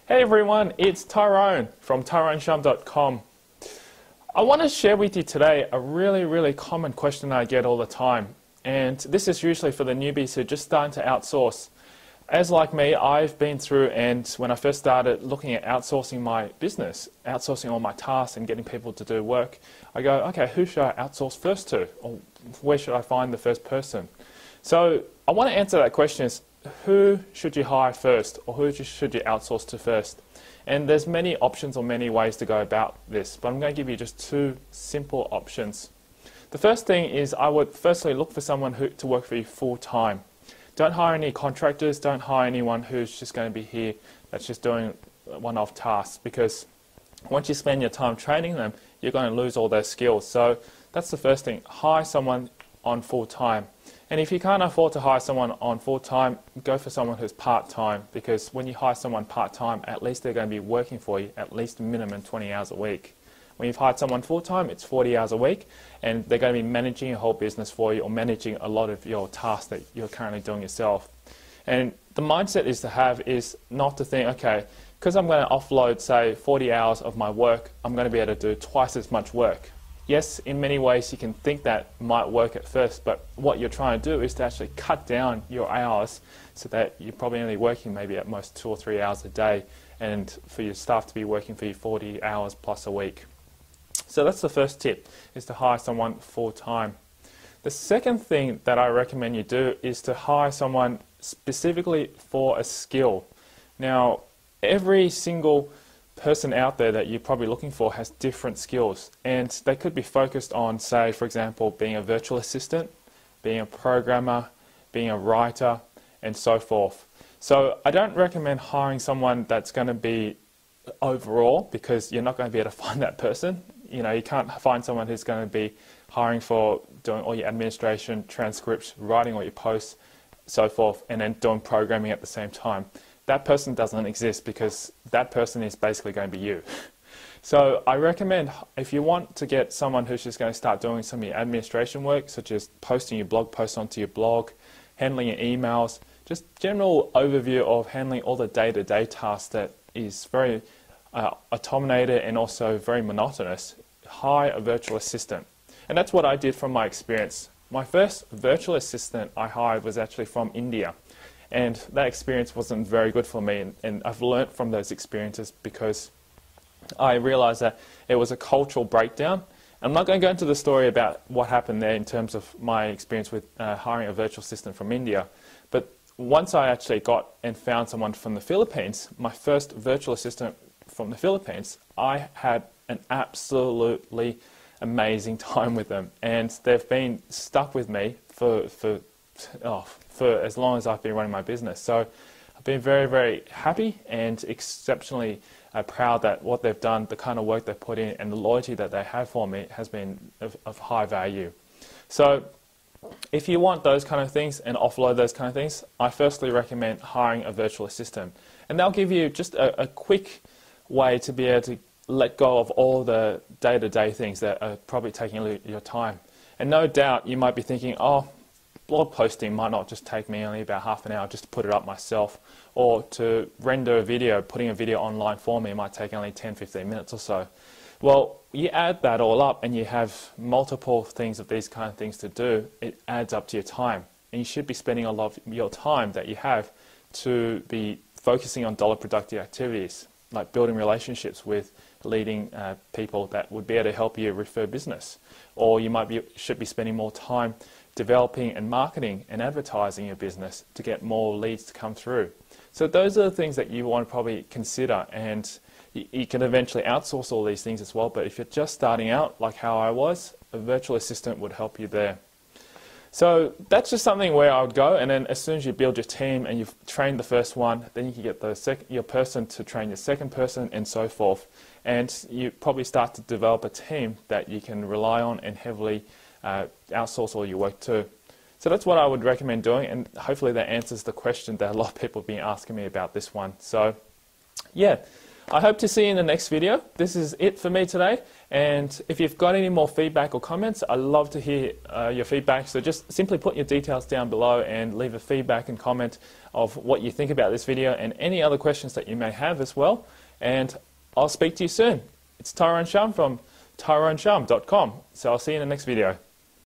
Hey everyone, it's Tyrone from TyroneShum.com. I want to share with you today a really common question I get all the time. And this is usually for the newbies who are just starting to outsource. As like me, I've been through, and when I first started looking at outsourcing my business, outsourcing all my tasks and getting people to do work, I go, okay, who should I outsource first to? Or where should I find the first person? So I want to answer that question is, who should you hire first, or who should you outsource to first? And there's many options or many ways to go about this, but I'm going to give you just two simple options. The first thing is I would firstly look for someone to work for you full-time. Don't hire any contractors, don't hire anyone who's just going to be here that's just doing one-off tasks, because once you spend your time training them, you're going to lose all their skills. So that's the first thing, hire someone on full-time. And if you can't afford to hire someone on full-time, go for someone who's part-time, because when you hire someone part-time, at least they're going to be working for you at least minimum 20 hours a week. When you've hired someone full-time, it's 40 hours a week, and they're going to be managing your whole business for you, or managing a lot of your tasks that you're currently doing yourself. And the mindset is to have is not to think, okay, because I'm going to offload, say, 40 hours of my work, I'm going to be able to do twice as much work. Yes, in many ways you can think that might work at first, but what you're trying to do is to actually cut down your hours so that you're probably only working maybe at most 2 or 3 hours a day, and for your staff to be working for you 40 hours plus a week. So that's the first tip, is to hire someone full-time. The second thing that I recommend you do is to hire someone specifically for a skill. Now, every single person out there that you're probably looking for has different skills, and they could be focused on, say, for example, being a virtual assistant, being a programmer, being a writer, and so forth. So I don't recommend hiring someone that's going to be overall, because you're not going to be able to find that person. You know, you can't find someone who's going to be hiring for doing all your administration, transcripts, writing all your posts, so forth, and then doing programming at the same time. That person doesn't exist, because that person is basically going to be you. So I recommend, if you want to get someone who's just going to start doing some of your administration work, such as posting your blog posts onto your blog, handling your emails, just general overview of handling all the day-to-day tasks that is very automated and also very monotonous, hire a virtual assistant. And that's what I did from my experience. My first virtual assistant I hired was actually from India. And that experience wasn't very good for me, and I've learnt from those experiences, because I realised that it was a cultural breakdown. I'm not going to go into the story about what happened there in terms of my experience with hiring a virtual assistant from India, but once I actually got and found someone from the Philippines, my first virtual assistant from the Philippines, I had an absolutely amazing time with them, and they've been stuck with me for as long as I've been running my business. So I've been very happy and exceptionally proud that what they've done, the kind of work they've put in, and the loyalty that they have for me has been of high value. So if you want those kind of things and offload those kind of things, I firstly recommend hiring a virtual assistant. And they'll give you just a quick way to be able to let go of all the day-to-day things that are probably taking your time. And no doubt you might be thinking, oh, blog posting might not just take me only about half an hour just to put it up myself, or to render a video, putting a video online for me might take only 10-15 minutes or so. Well, you add that all up and you have multiple things of these kind of things to do, it adds up to your time. And you should be spending a lot of your time that you have to be focusing on dollar productive activities, like building relationships with leading people that would be able to help you refer business. Or you should be spending more time developing and marketing and advertising your business to get more leads to come through. So those are the things that you want to probably consider, and you can eventually outsource all these things as well, but if you're just starting out, like how I was, a virtual assistant would help you there. So that's just something where I would go, and then as soon as you build your team and you've trained the first one, then you can get your person to train your second person, and so forth. And you probably start to develop a team that you can rely on and heavily outsource all your work to. So that's what I would recommend doing, and hopefully that answers the question that a lot of people have been asking me about this one. So yeah, I hope to see you in the next video. This is it for me today. And if you've got any more feedback or comments, I'd love to hear your feedback. So just simply put your details down below and leave a feedback and comment of what you think about this video and any other questions that you may have as well. And I'll speak to you soon. It's Tyrone Shum from tyroneshum.com. So I'll see you in the next video.